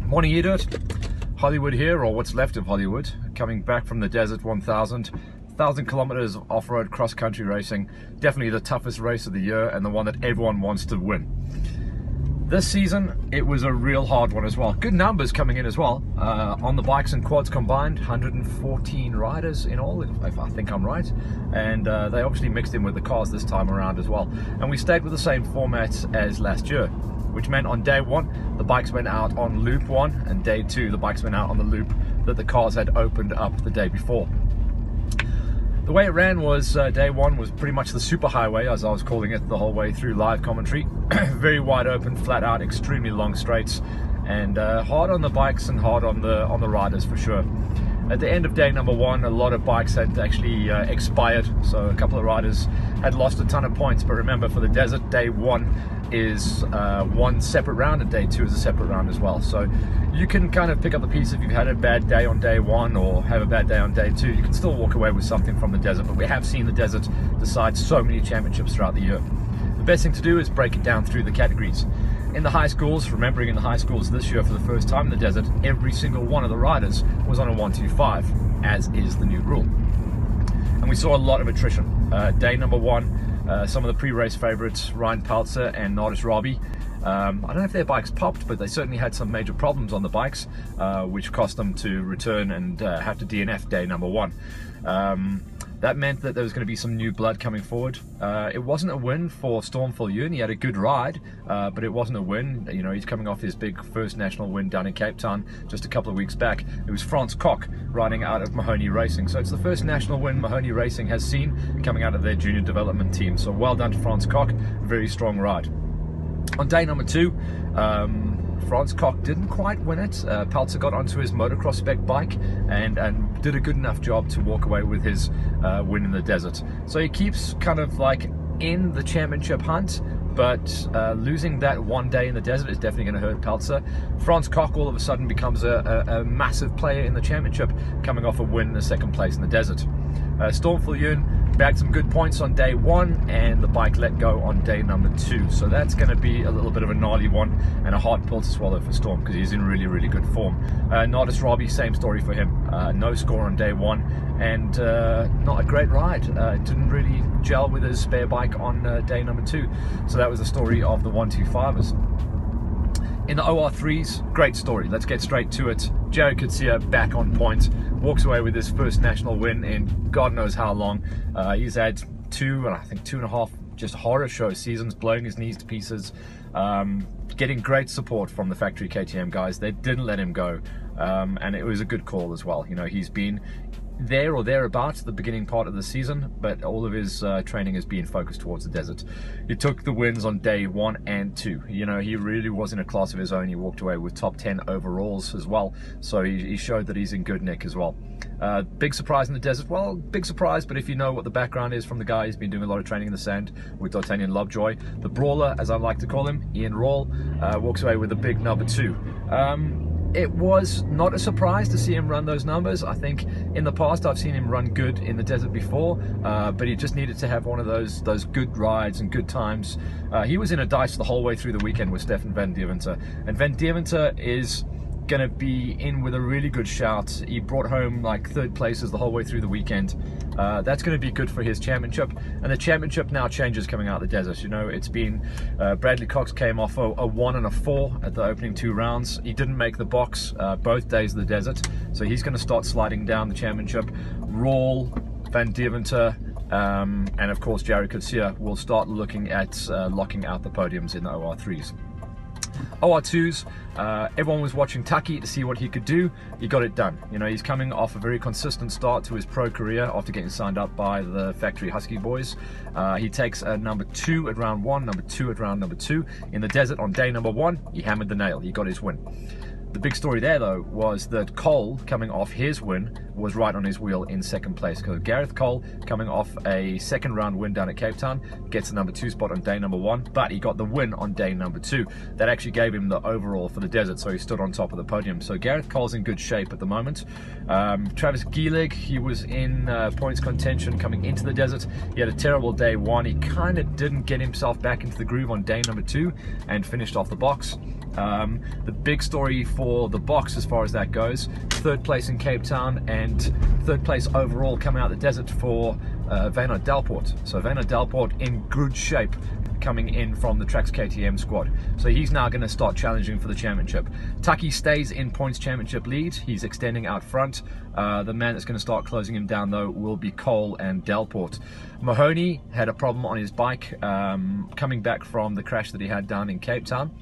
Morning, Edith. Hollywood here, or what's left of Hollywood, coming back from the Desert 1000. 1,000 kilometers of off-road cross-country racing. Definitely the toughest race of the year and the one that everyone wants to win. This season, it was a real hard one as well. Good numbers coming in as well. On the bikes and quads combined, 114 riders in all, if I think I'm right. And they obviously mixed in with the cars this time around as well. And we stayed with the same format as last year, which meant on day one, the bikes went out on loop one, and day two, the bikes went out on the loop that the cars had opened up the day before. The way it ran was, day one was pretty much the superhighway, as I was calling it the whole way through live commentary. Very wide open, flat out, extremely long straights, and hard on the bikes and hard on the riders for sure. At the end of day number one, a lot of bikes had actually expired, so a couple of riders had lost a ton of points. But remember, for the Desert, day one is one separate round, and day two is a separate round as well. So you can kind of pick up the piece if you've had a bad day on day one or have a bad day on day two. You can still walk away with something from the Desert, but we have seen the Desert decide so many championships throughout the year. The best thing to do is break it down through the categories. In the high schools, remembering in the high schools this year for the first time in the Desert, every single one of the riders was on a 125, as is the new rule. And we saw a lot of attrition. Day number one, some of the pre-race favorites, Ryan Peltzer and Nardis Robbie, I don't know if their bikes popped, but they certainly had some major problems on the bikes, which cost them to return and have to DNF day number one. That meant that there was going to be some new blood coming forward. It wasn't a win for Stormful Yoon. He had a good ride, but it wasn't a win. You know, he's coming off his big first national win down in Cape Town just a couple of weeks back. It was Frans Kok riding out of Mahoney Racing. So it's the first national win Mahoney Racing has seen coming out of their junior development team. So well done to Frans Kok. Very strong ride. On day number two, Frans Kok didn't quite win it. Peltzer got onto his motocross spec bike and did a good enough job to walk away with his win in the Desert. So he keeps kind of like in the championship hunt, but losing that one day in the Desert is definitely going to hurt Peltzer. Frans Kok all of a sudden becomes a massive player in the championship, coming off a win in the second place in the Desert. Stormful Yoon bagged some good points on day one, and the bike let go on day number two. So that's going to be a little bit of a gnarly one and a hard pill to swallow for Storm, because he's in really, really good form. Nardis Robbie, same story for him. No score on day one, and not a great ride. Didn't really gel with his spare bike on day number two. So that was the story of the 125ers. In the OR3s, great story. Let's get straight to it. Jared Coetzee back on point, walks away with his first national win in God knows how long. He's had two and a half just horror show seasons, blowing his knees to pieces, getting great support from the factory KTM guys. They didn't let him go, and it was a good call as well. You know, he's been there or thereabouts the beginning part of the season, but all of his training has been focused towards the Desert. He took the wins on day one and two. You know, he really was in a class of his own. He walked away with top 10 overalls as well, so he showed that he's in good nick as well. Big surprise in the Desert. Well, big surprise, but if you know what the background is from the guy, he's been doing a lot of training in the sand with D'Artagnan Lovejoy. The brawler, as I like to call him, Ian Rawle, walks away with a big number two. It was not a surprise to see him run those numbers. I think in the past I've seen him run good in the Desert before, but he just needed to have one of those good rides and good times. He was in a dice the whole way through the weekend with Stefan van Deventer, and Van Deventer is going to be in with a really good shout. He brought home like third places the whole way through the weekend. That's going to be good for his championship, and the championship now changes coming out of the Desert. You know, it's been Bradley Cox came off a 1 and a 4 at the opening two rounds. He didn't make the box both days of the Desert, so he's going to start sliding down the championship. Rawle, Van Deventer, and of course Jared Coetzee will start looking at locking out the podiums in the OR3s. OR2s, everyone was watching Taki to see what he could do. He got it done. You know, he's coming off a very consistent start to his pro career after getting signed up by the factory Husky boys. He takes a number 2 at round 1, number 2 at round number 2. In the Desert on day number 1, he hammered the nail. He got his win. The big story there, though, was that Cole, coming off his win, was right on his wheel in second place. So Gareth Cole, coming off a second round win down at Cape Town, gets the number 2 spot on day number 1, but he got the win on day number 2. That actually gave him the overall for the desert, so he stood on top of the podium. So Gareth Cole's in good shape at the moment. Travis Gierig, he was in points contention coming into the desert. He had a terrible day 1. He kind of didn't get himself back into the groove on day number 2 and finished off the box. The big story for the box as far as that goes, 3rd place in Cape Town and 3rd place overall coming out the desert for Wynand Delport. So Wynand Delport in good shape coming in from the Tracks KTM squad. So he's now going to start challenging for the championship. Taki stays in points championship lead. He's extending out front. The man that's going to start closing him down, though, will be Cole and Delport. Mahoney had a problem on his bike coming back from the crash that he had down in Cape Town.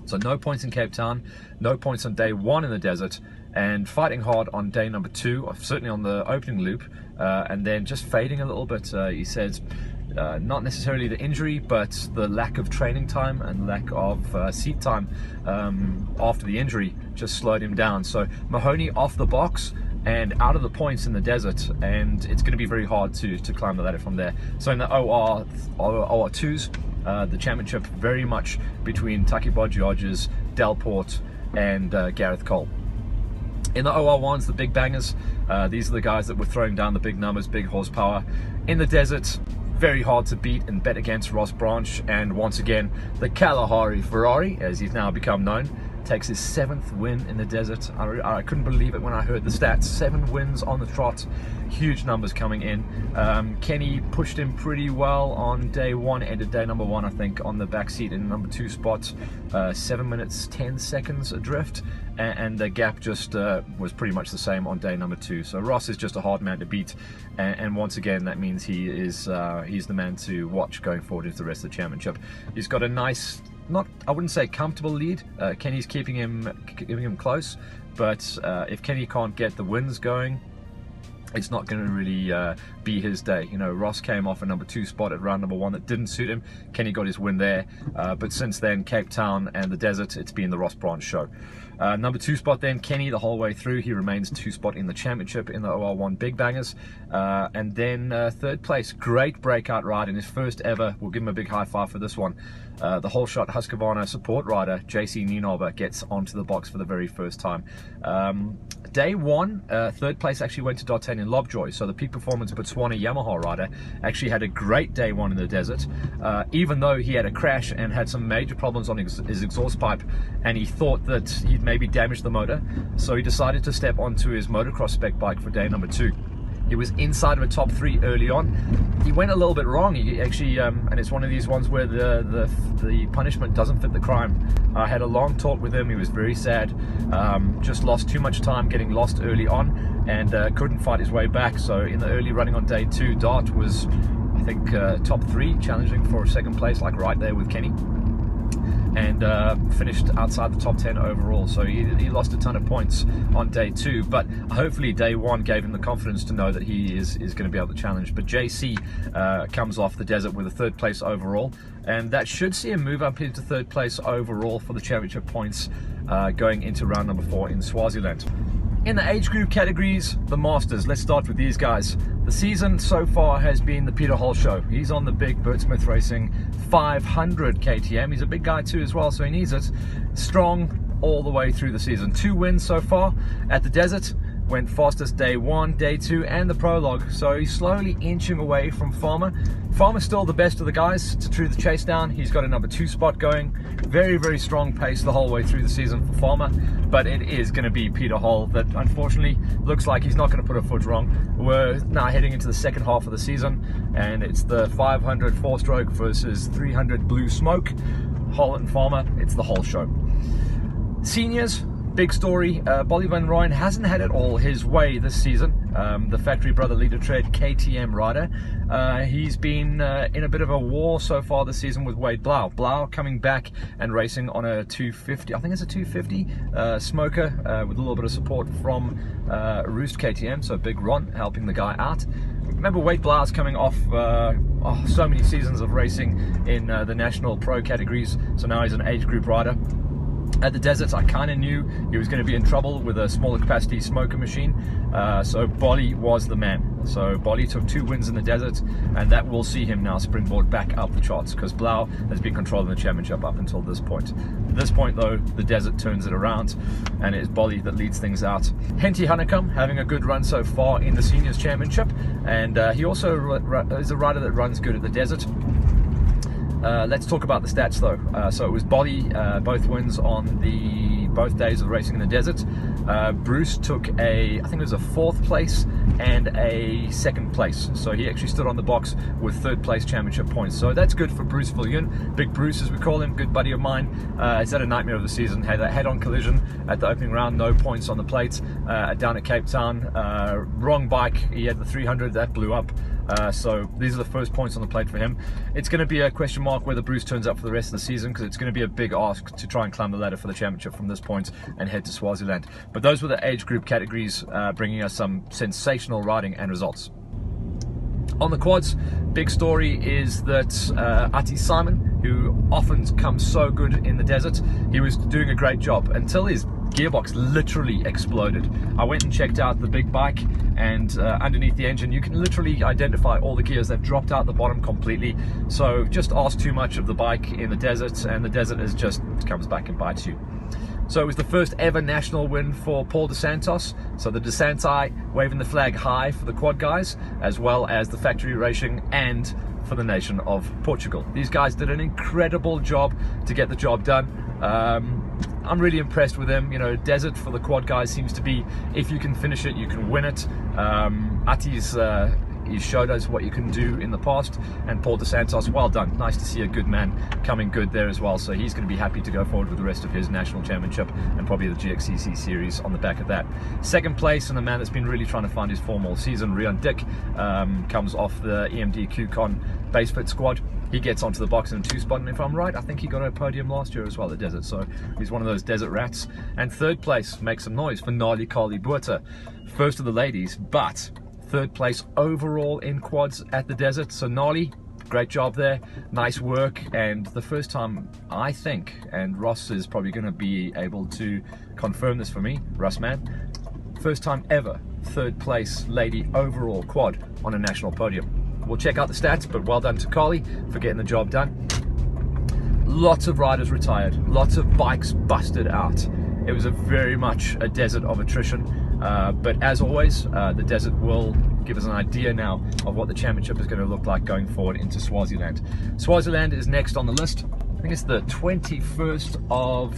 So no points in Cape Town, no points on day 1 in the desert, and fighting hard on day number 2, certainly on the opening loop, and then just fading a little bit. He says not necessarily the injury, but the lack of training time and lack of seat time after the injury just slowed him down. So Mahoney off the box and out of the points in the desert, and it's going to be very hard to climb the ladder from there. So in the OR2s, the championship very much between Taki Bodgiodges, Delport and Gareth Cole. In the OR1s, the big bangers, these are the guys that were throwing down the big numbers, big horsepower. In the desert, very hard to beat and bet against Ross Branch, and once again, the Kalahari Ferrari, as he's now become known, takes his 7th win in the desert. I couldn't believe it when I heard the stats. 7 wins on the trot, huge numbers coming in. Kenny pushed him pretty well on day 1, ended day number 1, I think, on the back seat in number 2 spot, 7 minutes 10 seconds adrift, and the gap just was pretty much the same on day number 2. So Ross is just a hard man to beat, and once again, that means he is he's the man to watch going forward into the rest of the championship. He's got a nice, I wouldn't say comfortable lead. Kenny's keeping him close, but if Kenny can't get the wins going, it's not going to really be his day. You know, Ross came off a number 2 spot at round number 1 that didn't suit him. Kenny got his win there, but since then, Cape Town and the desert, it's been the Ross Branch show. Number 2 spot then, Kenny the whole way through. He remains 2 spot in the championship in the OR1 Big Bangers. And then 3rd place, great breakout ride in his first ever. We'll give him a big high five for this one. The whole shot Husqvarna support rider, JC Nienauber, gets onto the box for the very first time. Day 1, 3rd place actually went to D'Artagnan Lobjoy. So the peak performance Botswana Yamaha rider actually had a great day 1 in the desert, even though he had a crash and had some major problems on his exhaust pipe, and he thought that he'd maybe damaged the motor. So he decided to step onto his motocross spec bike for day number 2. He was inside of a top 3 early on. He went a little bit wrong. He actually, and it's one of these ones where the punishment doesn't fit the crime. I had a long talk with him. He was very sad. Just lost too much time getting lost early on, and couldn't fight his way back. So in the early running on day 2, Dart was, I think, top 3, challenging for 2nd place, like right there with Kenny, and finished outside the top 10 overall. So he lost a ton of points on day 2, but hopefully day 1 gave him the confidence to know that he is going to be able to challenge. But JC comes off the desert with a 3rd place overall, and that should see him move up into 3rd place overall for the championship points going into round number 4 in Swaziland. In the age group categories, the Masters, let's start with these guys. The season so far has been the Peter Hall show. He's on the big Bert Smith Racing 500 KTM. He's a big guy too as well, so he needs it. Strong all the way through the season. 2 wins so far at the desert. Went fastest day 1, day 2, and the prologue. So he's slowly inching away from Farmer. Farmer's still the best of the guys to true the chase down. He's got a number 2 spot going. Very, very strong pace the whole way through the season for Farmer. But it is going to be Peter Hall that unfortunately looks like he's not going to put a foot wrong. We're now heading into the second half of the season, and it's the 500 4-stroke versus 300 Blue Smoke. Hall and Farmer, it's the whole show. Seniors, big story. Bolie van Rooyen hasn't had it all his way this season. The factory brother leader tread KTM rider. He's been in a bit of a war so far this season with Wade Blau. Blau coming back and racing on a 250, I think it's a 250 smoker with a little bit of support from Roost KTM, so Big Ron helping the guy out. Remember, Wade Blau's coming off so many seasons of racing in the national pro categories, so now he's an age group rider. At the Desert, I kind of knew he was going to be in trouble with a smaller capacity smoker machine, so Bolly was the man. So Bolly took 2 wins in the Desert, and that will see him now springboard back up the charts, because Blau has been controlling the championship up until this point. At this point though, the Desert turns it around, and it is Bolly that leads things out. Henty Honeycomb having a good run so far in the Seniors Championship, and he also is a rider that runs good at the Desert. Let's talk about the stats though. So it was Bolly, both wins on both days of racing in the Desert. Bruce took I think it was a 4th place and a 2nd place. So he actually stood on the box with 3rd place championship points. So that's good for Bruce Viljoen. Big Bruce as we call him, good buddy of mine. He's had a nightmare of the season, had a head-on collision at the opening round, no points on the plate down at Cape Town. Wrong bike, he had the 300, that blew up. So these are the first points on the plate for him. It's going to be a question mark whether Bruce turns up for the rest of the season, because it's going to be a big ask to try and climb the ladder for the championship from this point and head to Swaziland. But those were the age group categories, bringing us some sensational riding and results. On the quads, big story is that Ati Simon, who often comes so good in the Desert, he was doing a great job until his gearbox literally exploded. I went and checked out the big bike, and underneath the engine you can literally identify all the gears. They've dropped out the bottom completely. So just ask too much of the bike in the Desert, and the Desert is just comes back and bites you. So it was the first ever national win for Paul dos Santos. So the DeSanti waving the flag high for the quad guys, as well as the factory racing and for the nation of Portugal. These guys did an incredible job to get the job done. I'm really impressed with them. You know, Desert for the quad guys seems to be, if you can finish it, you can win it. Ati's he showed us what you can do in the past, and Paul dos Santos, well done. Nice to see a good man coming good there as well. So he's going to be happy to go forward with the rest of his national championship and probably the GXCC series on the back of that. 2nd place, and the man that's been really trying to find his form all season, Rian Dick, comes off the EMD QCon Basefit squad. He gets onto the box in 2 spot, and if I'm right, I think he got a podium last year as well at Desert, so he's one of those Desert rats. And 3rd place makes some noise for Nali Kali Buerta, first of the ladies, but 3rd place overall in quads at the Desert. So Nali, great job there, nice work, and the first time, I think, and Ross is probably going to be able to confirm this for me, Russ man, first time ever 3rd place lady overall quad on a national podium. We'll check out the stats, but well done to Kali for getting the job done. Lots of riders retired, lots of bikes busted out. It was very much a Desert of attrition, but as always, the Desert will give us an idea now of what the championship is going to look like going forward into Swaziland. Swaziland is next on the list. I think it's the 21st of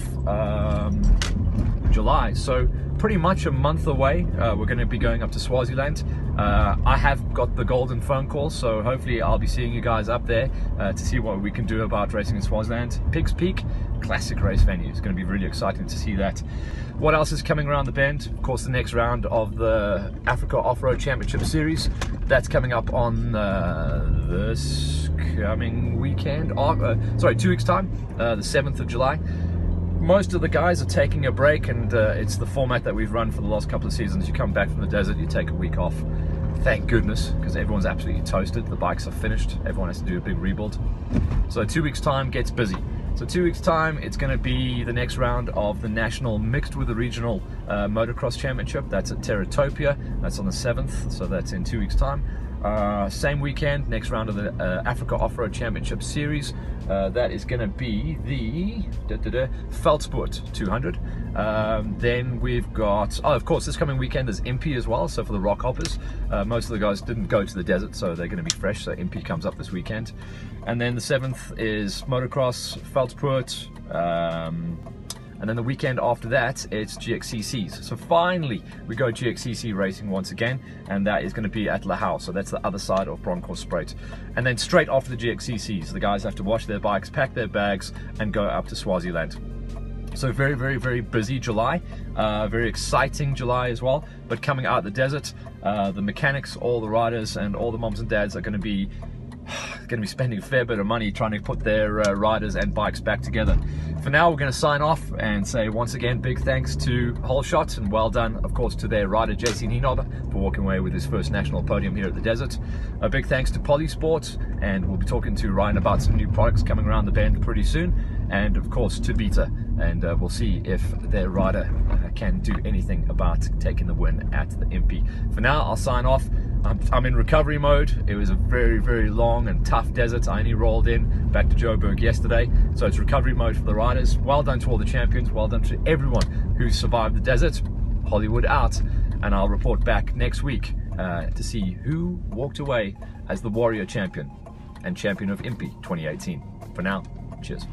July, so pretty much a month away. We're going to be going up to Swaziland. I have got the golden phone call, so hopefully I'll be seeing you guys up there to see what we can do about racing in Swaziland. Pigs Peak, classic race venue. It's going to be really exciting to see that. What else is coming around the bend? Of course, the next round of the Africa Off-Road Championship Series. That's coming up on this coming weekend. 2 weeks time, the 7th of July. Most of the guys are taking a break, and it's the format that we've run for the last couple of seasons. You come back from the Desert, you take a week off. Thank goodness, because everyone's absolutely toasted. The bikes are finished. Everyone has to do a big rebuild. So 2 weeks time gets busy. So 2 weeks time, it's going to be the next round of the national mixed with the regional motocross championship. That's at Terratopia. That's on the 7th, so that's in 2 weeks time. Same weekend, next round of the Africa Off-Road Championship Series. That is going to be the Veldsport 200. Then we've got, of course, this coming weekend there's Impy as well. So for the rock hoppers, most of the guys didn't go to the Desert, so they're going to be fresh. So Impy comes up this weekend. And then the 7th is motocross, Veldsport. And then the weekend after that, it's GXCCs. So finally, we go GXCC racing once again, and that is going to be at Lahau. So that's the other side of Bronkhorstspruit. And then straight after the GXCCs, the guys have to wash their bikes, pack their bags, and go up to Swaziland. So very, very, very busy July. Very exciting July as well. But coming out of the Desert, the mechanics, all the riders, and all the moms and dads are going to be spending a fair bit of money trying to put their riders and bikes back together. For now, we're going to sign off and say once again big thanks to Holeshot, and well done of course to their rider JC Nienob for walking away with his first national podium here at the Desert. A big thanks to Polysport, and we'll be talking to Ryan about some new products coming around the bend pretty soon, and of course to Beta and we'll see if their rider can do anything about taking the win at the Impy. For now, I'll sign off. I'm in recovery mode. It was a very, very long and tough desert. I only rolled in back to Joburg yesterday, so it's recovery mode for the riders. Well done to all the champions. Well done to everyone who survived the desert. Hollywood out, and I'll report back next week to see who walked away as the Warrior champion and champion of Impy 2018. For now, cheers.